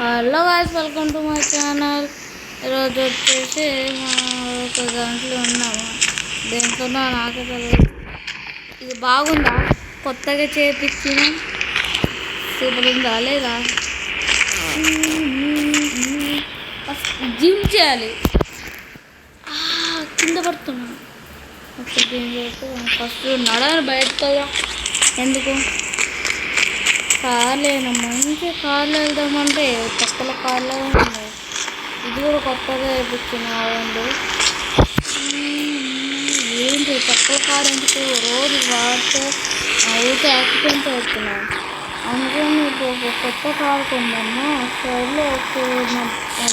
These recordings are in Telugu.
Hello guys, welcome to my channel. ఈరోజు వచ్చేసి ఒక దాంట్లో ఉన్నాము. దేంట్లో నాకే తెలియదు. ఇది బాగుందా? కొత్తగా చేపించిన సూపర్ ఉందా లేదా? జిమ్ చేయాలి. కింద పడుతున్నాను. ఫస్ట్ నడవని బయటకు ఎందుకు కార్లేనా? మంచి కార్లు వెళ్దామంటే పక్కల కార్లో ఉన్నాయి. ఇది కూడా కొత్తగా వేయించినాడు. ఏంటి పక్కల కార్ ఎందుకు రోజు వాడితే ఊరికే యాక్సిడెంట్ అవుతున్నాను అనుకుని ఒక కొత్త కార్ కొందాము. సైడ్లో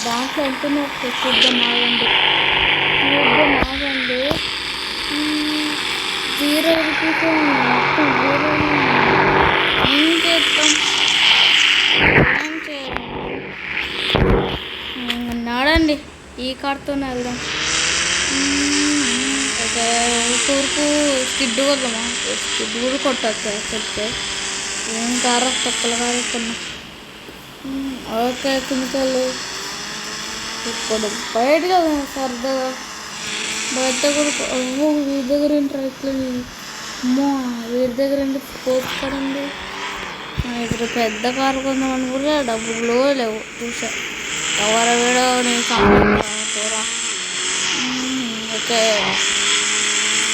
దాంట్లో ఎంతనే చూద్దాం ఆగండి 0 రూపీస్ మొత్తం 0 ఏం చేస్తాం. నడండి, ఈ కార్తోనే వెళ్దాం. తూర్పు స్కిడ్ వద్దామా? స్కిడ్ కూడా కొట్టచ్చు చెప్తే. ఏం కారా తక్కువ కారుతున్నా. ఓకే కిందకెళ్ళి ఇప్పుడు బయటగా సరదాగా బయట కూడా వీడి దగ్గర ఏంటి ఇట్లా అమ్మో వీడి దగ్గర ఏంటి స్కోప్ పడింది. ఇప్పుడు పెద్ద కారు కొందామని కూడా డబ్బులు లేవు. చూసా ఎవరు వీడో నేను చూరా. ఓకే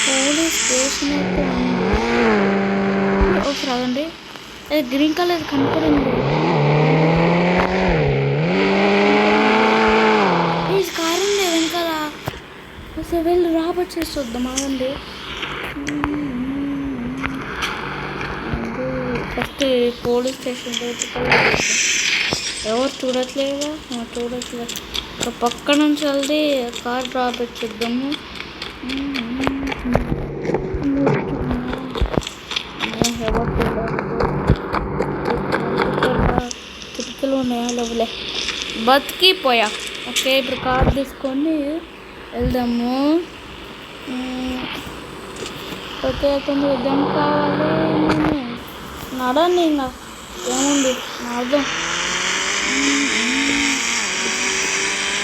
పోలీస్ స్టేషన్ అయితే రాగండి. అది గ్రీన్ కలర్ కనపడింది. ఈ కారు ఉంది వెనకాల. వెళ్ళి రాబట్ చేసి వద్దాం ఆగండి. ఫస్ట్ పోలీస్ స్టేషన్ ఎవరు చూడట్లేదా? చూడట్లేదు. ఇక్కడ పక్క నుంచి వెళ్తే కార్ డ్రాప్ చేద్దాము. కిటికీలు ఉన్నాయా? లేవులే, బతికిపోయా. ఓకే ఇప్పుడు కార్ తీసుకొని వెళ్దాము. ఓకే కొంచెం ఉద్యం కావాలి. నడండి, ఇంకా ఏముంది నడదాం.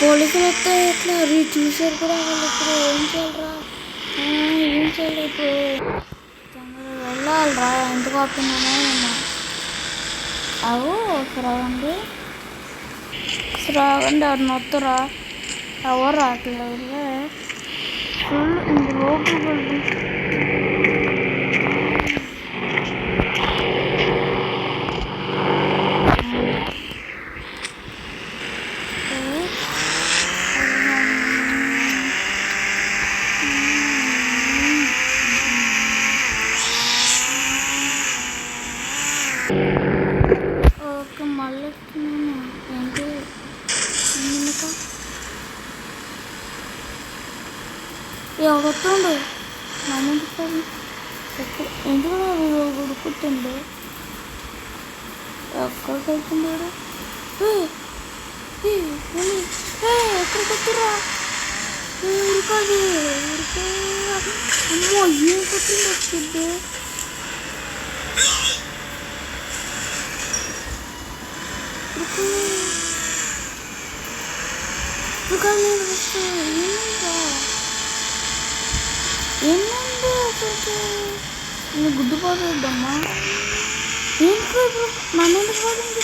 పోలీసులు వస్తే ఎట్లా చూసారు కూడా వాళ్ళు. ఇప్పుడు ఏం చేయాలరా? ఇప్పుడు వెళ్ళాలరా? ఎందుకు ఆపుతున్నామో ఏమో. అవు రాగండి ఎవరిని వస్తురా? ఎవరు రావట్లేదు. ఫుల్ ఇంక లోపలికి వెళ్ళి మళ్ళీ ఏంటి ఎవరుతుండు నమ్ముతుంది. ఎందుకు గుడుకుతుండు? ఎక్కడికి వెళ్తున్నాడు? ఎక్కడికి వస్తురా? ఉరికాది అమ్మో ఏం కొట్టింది వచ్చింది. ఏమండి అసలు నేను గుడ్డుపోతుందమ్మా. ఏంటి నన్ను ఎందుకు పోతుంది?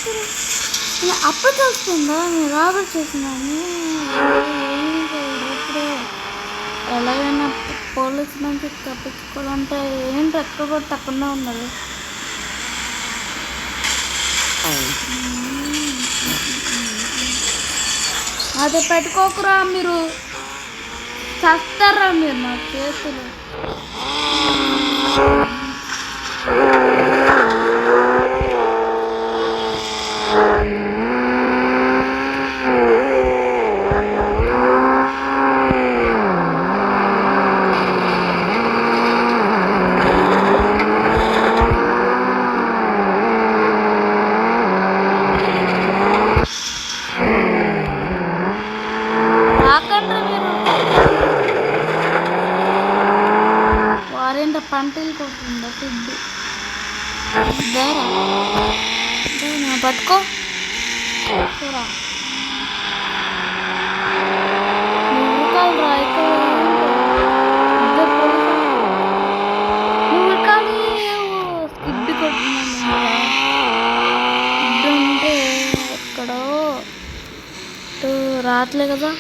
నేను అప్ప తెలుస్తుందా నేను రాబర్ చేసినాను. ఇప్పుడే ఎలాగైనా పోలీసు నుంచి తప్పించుకోవాలంటే ఏంటి ఎక్కడ కూడా తప్పకుండా ఉన్నది. అదే పెట్టుకోకురా, మీరు చస్తారా మీరు నా చేతులు. పంటలు కొట్టిందా ఫుడ్ బతుకో చూరా ఉరకాలి రా ఇక్కడ ఇద్దరు పోలీసులు నువ్వు ఉరకాలి స్కిడ్ కొట్టినా అంటే ఎక్కడో రావట్లే కదా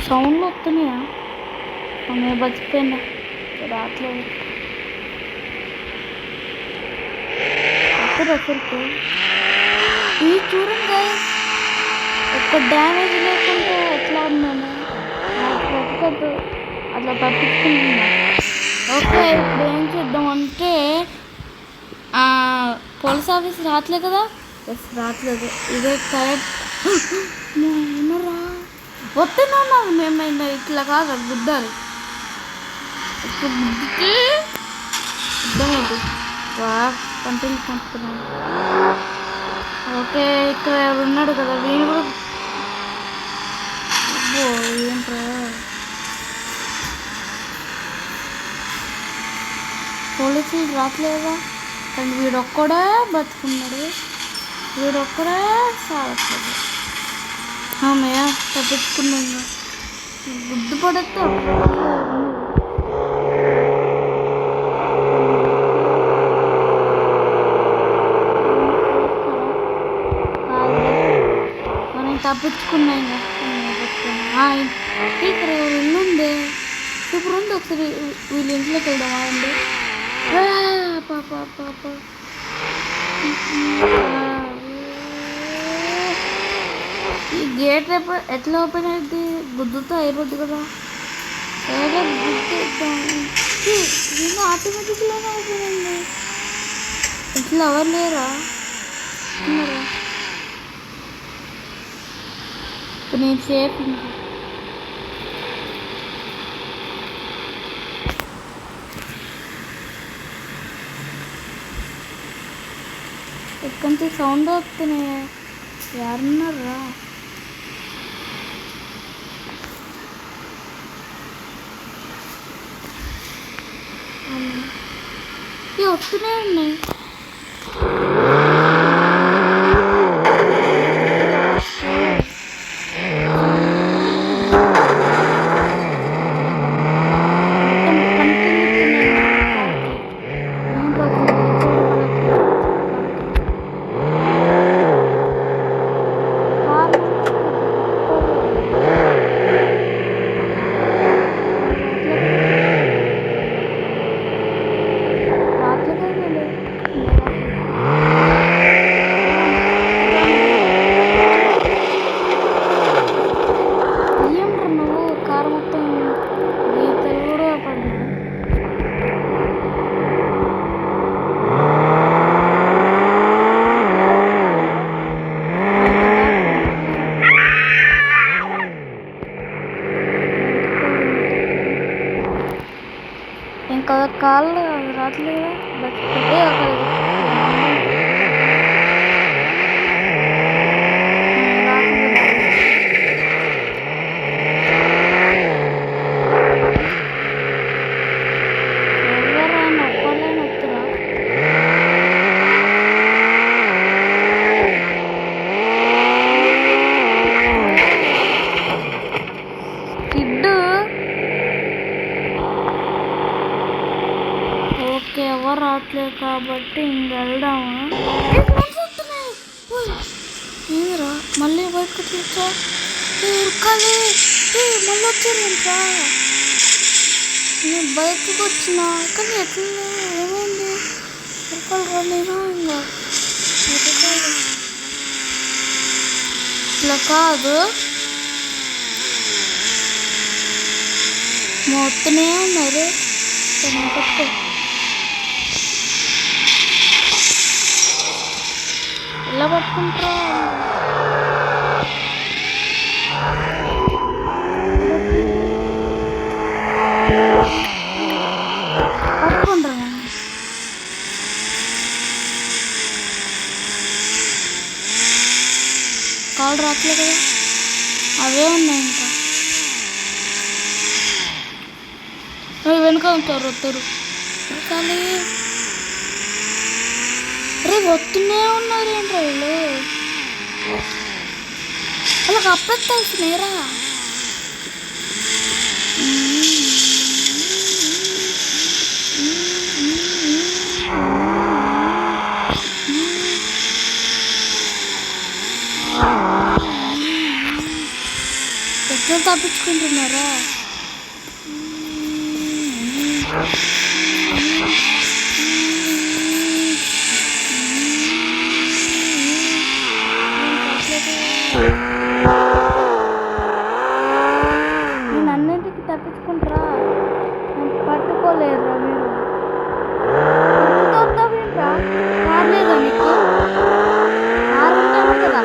సౌండ్లు వస్తున్నాయా ఆమె బతికిపోయిందా రావట్లేదు అసలుకు ఇది చూడండి ఒక్క డ్యామేజ్ లేకుండా ఎట్లా ఉన్నాను ఒక్కటి అట్లా తప్పించుకుంటున్నా ఓకే ఇప్పుడు ఏం చేద్దాం అంటే పోలీస్ ఆఫీస్ రావట్లేదు కదా ఎస్ రావట్లేదు ఇదే కరెక్ట్ రా వస్తున్నాను మేము ఇట్లా కాదు గుద్దాలి ఇప్పుడు గుద్దితే అర్థమైంది వా కంటిన్యూ పంపుతున్నాను ఓకే ఇక్కడ ఎవరు ఉన్నాడు కదా వీడు కూడా అబ్బో ఏంట్రా పోలీసులు రావట్లేదా కానీ వీడొక్కడే బతుకున్నాడు వీడొక్కడే సాగట్లేదు ఆమెయా తప్పించుకున్నాను గుడ్డు పడతా తప్పించుకున్నా ఇక్కడ ఇల్లు ఉంది ఇప్పుడు ఉంది ఒకసారి వీళ్ళ ఇంట్లోకి వెళ్దామా అండి పాప పాప ఈ గేట్ ఎట్లా ఓపెన్ అయింది గుద్దుతో అయిపోద్ది కదా గుద్దు ఆటోమేటిక్గానే ఓపెన్ అయింది ఇట్లా ఎవరు లేరా నేను సేఫ్ ఎక్కడి నుంచి సౌండ్ వస్తున్నాయి ఎవరున్నారా ఇవి వస్తూనే ఉన్నాయి ఇంకా కాళ్ళు రావట్లేదు బతికే ఎవరైనా ఒక్కళ్ళైనా వస్తురా కిడ్డు ఓకే ఎవరు రావట్లేదు కాబట్టి ఇంక వెళ్దాము ఏమిరా మళ్ళీ బయటకు తీర్చా ఉరకాలి మళ్ళీ వచ్చారంట్రా నేను బయటకు వచ్చిన కానీ ఎట్లా ఏమైంది ఉరకాలి రాలేనా ఇంకా ఇట్లా కాదు మొత్తనే ఉన్నారు పట్టుకో ఎలా పట్టుకుంటారా పట్టుకుంటారా కాళ్ళు రావట్లేదు కదా అవే ఉన్నాయి ఇంకా వెనుక ఉంటారు వస్తారు కానీ అరే వస్తూనే ఉన్నారు ఏంట్రా వీళ్ళు వాళ్ళకి అప్పెత్తాల్సినేరా. ఎట్లా తప్పించుకుంటున్నారా? నేను అన్నింటికి తప్పించుకుంటారా? పట్టుకోలేదురా మీరు. పట్టుకోవద్దామేంట్రా? కాలేదా నీకు? కారు ఉంటాను కదా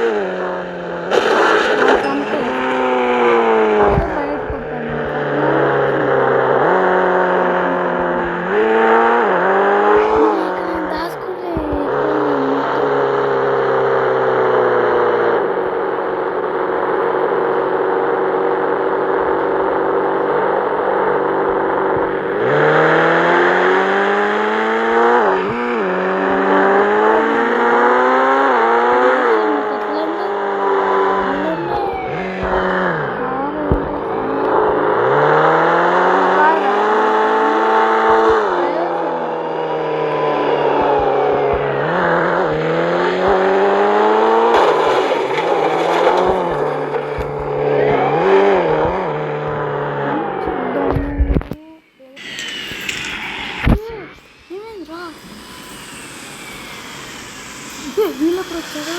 వీళ్ళప్పుడు వచ్చాడు.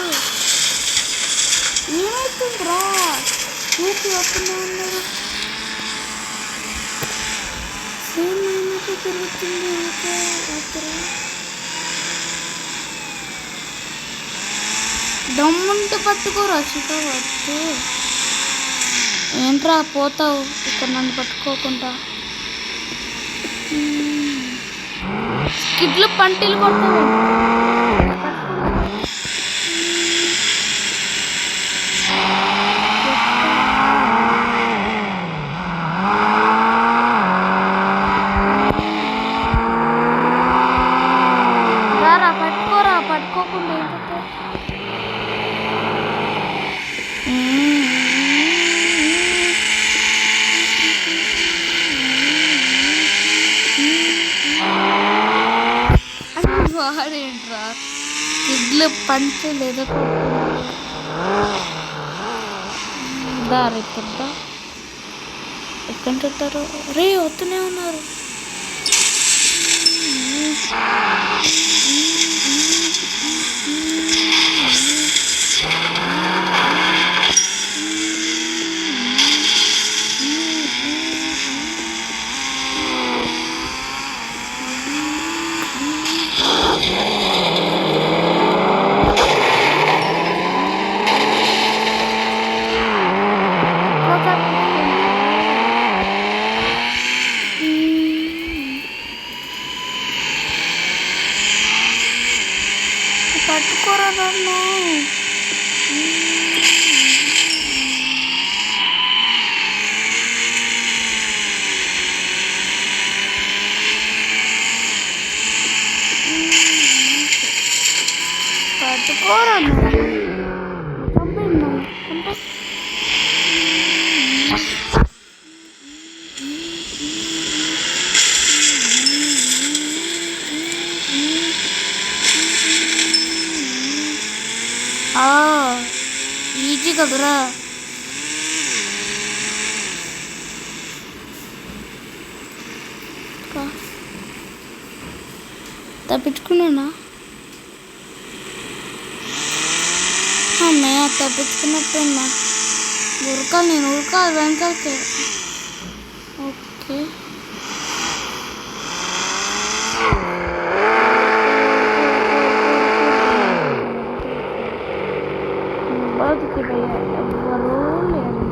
ఏమైతుందిరా? ఊపి వస్తున్నా ఉన్నారు. ఏమైనా తిరుగుతుంది. దమ్ముంటే పట్టుకోరా చిక్కవచ్చు. ఏంట్రా పోతావు ఇక్కడ నన్ను పట్టుకోకుండా? స్కిడ్లు పంటిలు కొడతావు. పట్టుకోరా, పట్టుకోకుండా వాడేంట్రా కిడ్లు పంచు లేదా దారి పెద్ద ఎక్కడుంటారు రే? వస్తూనే ఉన్నారు. పట్టుకోరా నన్ను. పట్టుకోరా ఈజీ కదరా. తప్పించుకున్నానా? అమ్మయ్య తప్పించుకున్నట్టున్నా. ఉరకాలి, నేను ఉరకాలి వెనకాలకి. ఓకే బతికి ఎవరు లేరు.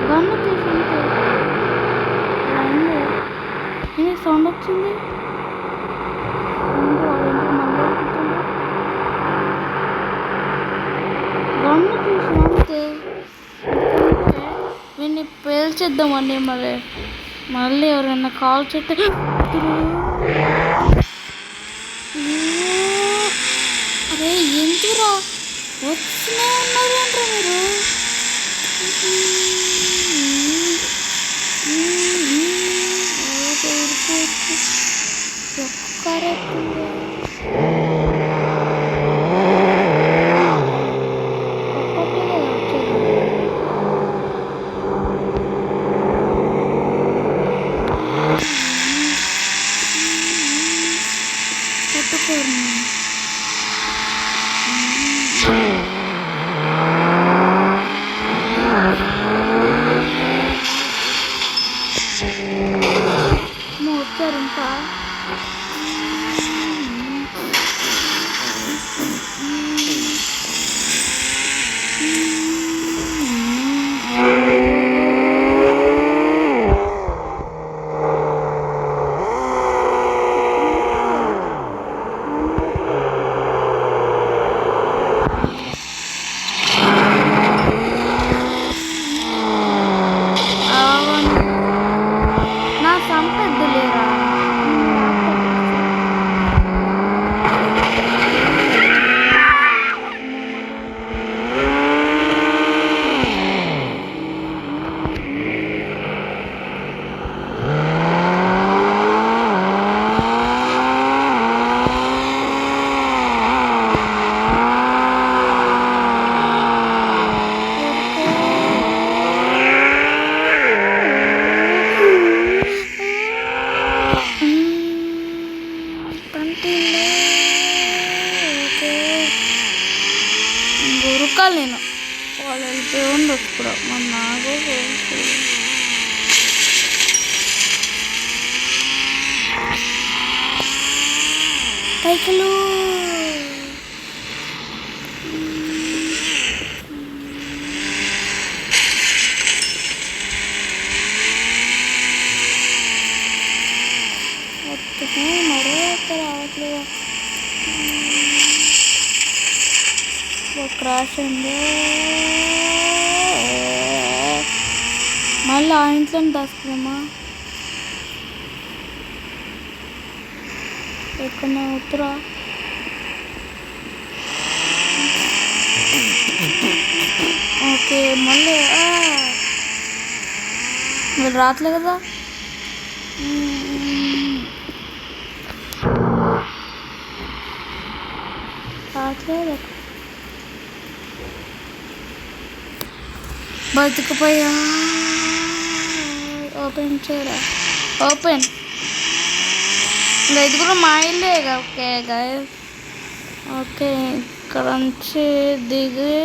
గన్ను తీసుకుంటే సౌండ్ వచ్చింది. గన్ను తీసుకుంటే వీడిని పేల్చేద్దామండి. మళ్ళీ ఎవరైనా కాల్ చేస్తే అరే ఎందుకురా వచ్చినా ఉన్నారంటారా మీరు? నేను వాళ్ళు వెళ్ళిపోయి ఉండొచ్చు కూడా మన నాకు పైకలు మరో రావట్లేదు క్రాష్ అయింది మళ్ళీ ఆ ఇంట్లోనే దాచుకున్నామా ఎక్కడ ఉత్తరా ఓకే మళ్ళీ మీరు రావట్లే కదా రావట్లేదు బతికిపోయా ఓపెన్ చేయరా ఓపెన్ ఇంకా ఇది కూడా మా ఇల్లే ఓకే గైస్ ఓకే ఇక్కడ నుంచి దిగి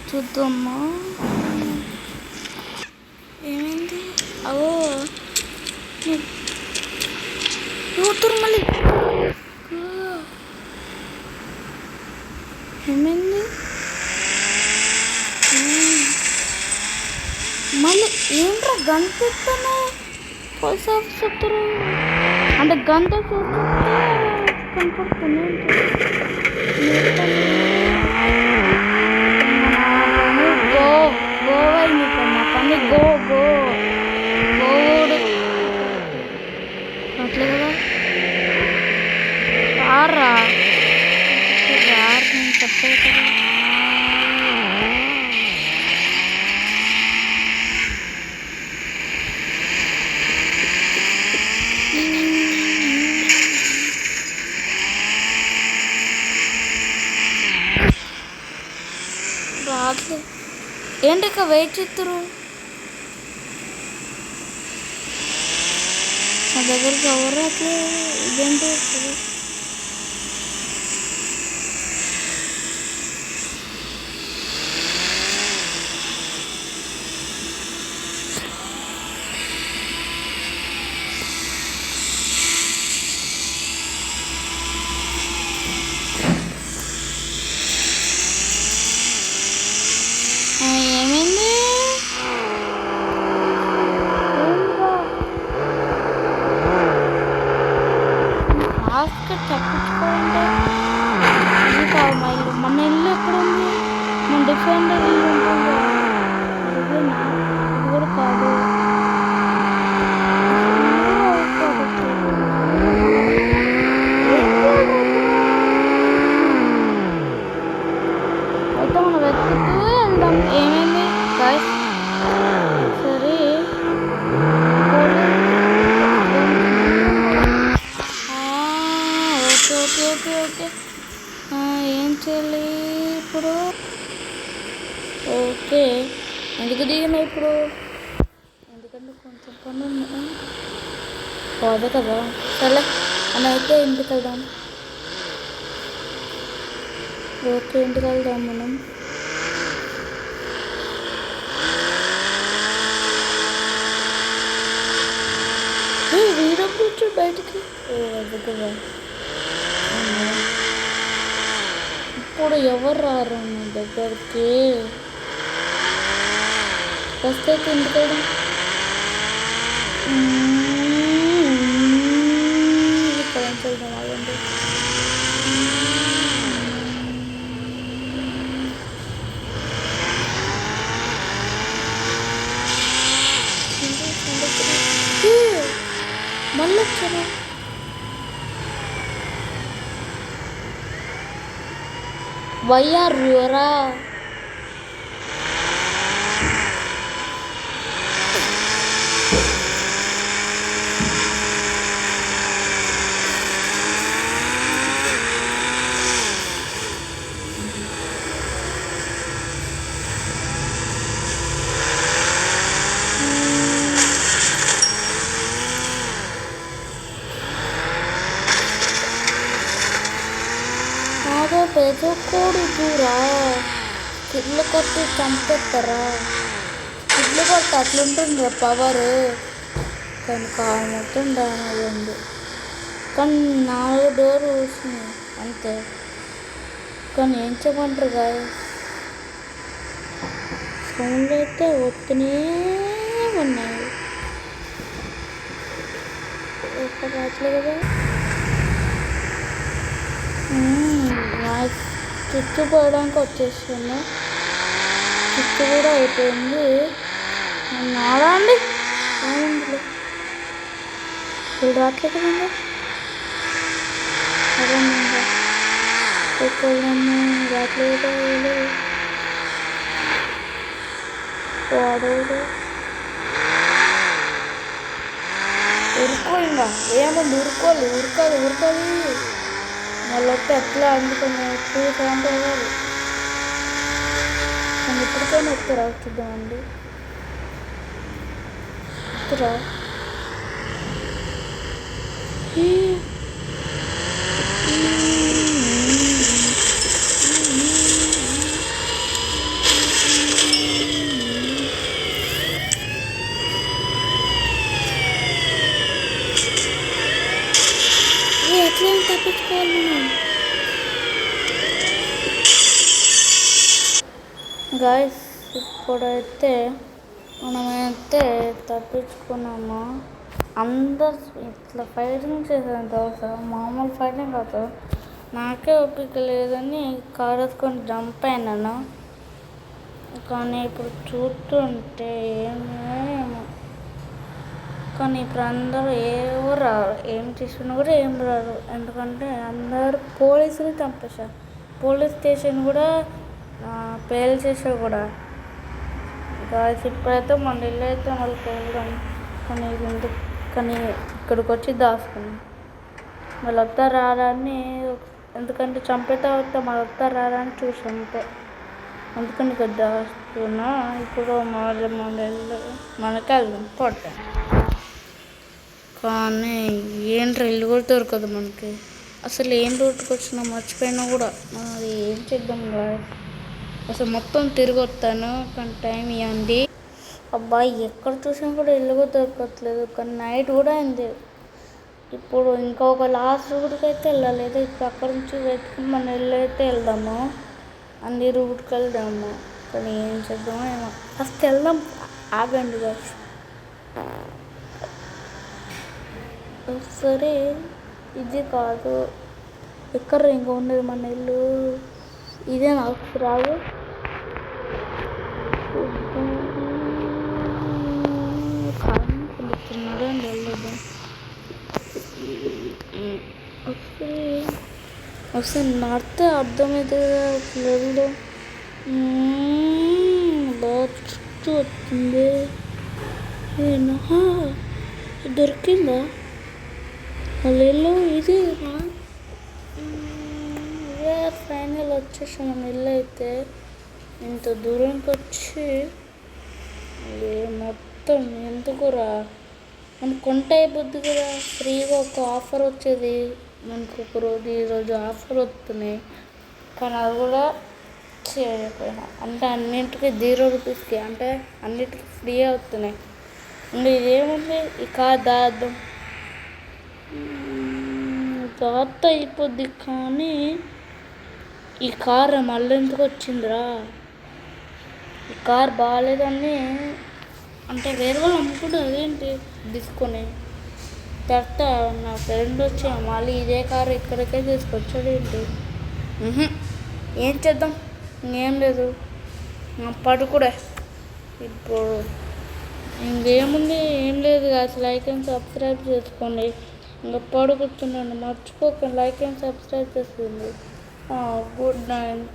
చూద్దామా ఏమైంది అవో కూతురు మళ్ళీ ఏమైంది మళ్ళీ ఏంట్రా గంత ఇస్తాను పోలీస్ ఆఫీస్ చెప్తారు అంటే గంత కనపడుతుంది గో గోవైంది కన్నా పని గోడు అట్లే కదా రారా నేను చెప్పలేదు కదా రాదు ఏంటి ఇక వెయిట్ చేస్తారు నా దగ్గరికి ఎవరు అట్లే ఇదేంటి ఏమైంది ఆస్కర్ తప్పించుకోండి కాదు మా ఇల్లు మన ఇల్లు ఎక్కడ ఉంది మన డిఫెండర్ ఇల్లు ఉంటుంది ఇదేనా ఇది కూడా కాదు ఇప్పుడు, ఎందుకంటే కొంచెం పని ఉంది పోదు కదా. సరే అని అయితే ఇంటికి వెళ్దాం. ఓకే ఇంటికి వెళ్దాం మనం. వీడప్పుడు వచ్చి బయటికి ఎదుగుగా. ఇప్పుడు ఎవరు రారు నా దగ్గరికి. వస్తే ఇంటికి వెళ్దాం. ఇక్కడ వెళ్దాం ఆగండి. మళ్ళీ వచ్చారు. వయ్యారురా పెదకూడదురా. స్కిడ్లు కొట్టి చంపేస్తారా? స్కిడ్లు కొట్టి అట్లుంటుంది పవర్. కానీ కారు మొత్తం డ్యామేజ్ ఉంది. కానీ 4 డోర్లు వచ్చినాయి అంతే. కానీ ఏం చెప్పంటారు గాయస్, సౌండ్లు అయితే వస్తూనే ఉన్నాయి. ఎక్కడ రాట్లే కదా. చిచ్చు పోయడానికి వచ్చేస్తుంది. చిచ్చు కూడా అయిపోయింది. ఆడండి ఏముంది ఇప్పుడు రాట్లే కదండి. అదే రాట్లేదు వాడు ఉరుకో. ఇంకా ఏముంది ఉరుకోవాలి ఉరకాలి ఉరకాలి. మళ్ళీ వస్తే ఎట్లా అందుకుని 270 అవ్వాలి. నేను ఎప్పటికైనా వస్తారా చూద్దామండి. వస్తారా ఎట్లా తప్పించుకోవాలి మనం. గాయస్ ఇప్పుడైతే మనమైతే తప్పించుకున్నాము. అందరు ఇట్లా ఫైటింగ్ చేసాను తెలుసా. మామూలు ఫైటింగ్ కాదు. నాకే ఓపిక లేదని కారు వేసుకొని జంప్ అయినాను. కానీ ఇప్పుడు చూస్తుంటే ఏమేమో. కానీ ఇప్పుడు అందరూ ఎవరు రారు. ఏం చేసినా కూడా ఏం రారు. ఎందుకంటే అందరు పోలీసులు చంపేశారు. పోలీస్ స్టేషన్ కూడా పేల్ చేశారు కూడా. ఇప్పుడైతే మన ఇల్లు అయితే మళ్ళీ పేలుదాం. కానీ కానీ ఇక్కడికి వచ్చి దాచుకున్నాం. మళ్ళీ వస్తా రారా అని. ఎందుకంటే చంపేతా వస్తే మళ్ళీ వస్తా రారా అని చూసాం అంతే. అందుకని ఇక్కడ దాస్తున్నా. ఇప్పుడు మళ్ళీ మన ఇల్లు మనకి వెళ్దాం పొట్టాం. కానీ ఏంట్రా ఇల్లు కూడా దొరకదు మనకి. అసలు ఏం రూట్కి వచ్చినా మర్చిపోయినా కూడా అది ఏం చేద్దాం కదా. అసలు మొత్తం తిరిగి వస్తాను కానీ టైం ఇవ్వండి. అబ్బాయి ఎక్కడ చూసినా కూడా ఇల్లు కూడా దొరకట్లేదు. కానీ నైట్ కూడా అయింది. ఇప్పుడు ఇంకొక లాస్ట్ రూట్కి అయితే వెళ్ళలేదు. ఇప్పుడు అక్కడ నుంచి వెతుకుని మన ఇల్లు అయితే వెళ్దాము. అన్ని రూట్కి వెళ్దాము. కానీ ఏం చేద్దామో ఏమో. ఫస్ట్ వెళ్దాం ఆగండి గారు. సరే ఇది కాదు. ఎక్కడ ఇంకా ఉన్నది మన ఇల్లు. ఇదే నాకు రాదు. కారణం కొంటున్నాడు అని వెళ్ళదు. ఒకసారి నడితే అర్థమైతే లేదు. బాగా చుట్టూ వస్తుంది. దొరికిందా వాళ్ళు ఇది ఫైనల్ వచ్చేసాం. మన ఇల్లు అయితే ఇంత దూరంకి వచ్చి మొత్తం ఎందుకురా, మనకు కొంటే అయిపోద్ది కదా, ఫ్రీగా ఒక ఆఫర్ వచ్చేది మనకు ఈరోజు ఆఫర్ వస్తున్నాయి, కానీ అది కూడా చేయకపోయినా అంటే అన్నింటికి ₹0 అంటే అన్నిటికీ ఫ్రీ అవుతున్నాయి. ఇంకా ఇదేముంది ఈ కార్ దాద్దాం దాత అయిపోద్ది, కానీ ఈ కార్ మళ్ళీ ఎందుకు వచ్చిందిరా, ఈ కార్ బాగాలేదని అంటే వేరే వాళ్ళు అమ్ముకుంటారు అదేంటి తీసుకొని తర్వాత నా ఫ్రెండ్ వచ్చి మళ్ళీ ఇదే కారు ఇక్కడికే తీసుకొచ్చాడు ఏంటి. ఏం చేద్దాం, ఇంకేం లేదు, పడుకుడే ఇప్పుడు ఇంకేముంది, ఏం లేదు కాదు. లైక్ అండ్ సబ్స్క్రైబ్ చేసుకోండి. ఇంకా పడుకుతున్నాను, మర్చిపోకండి లైక్ అండ్ సబ్స్క్రైబ్ చేసుకోండి. Good night.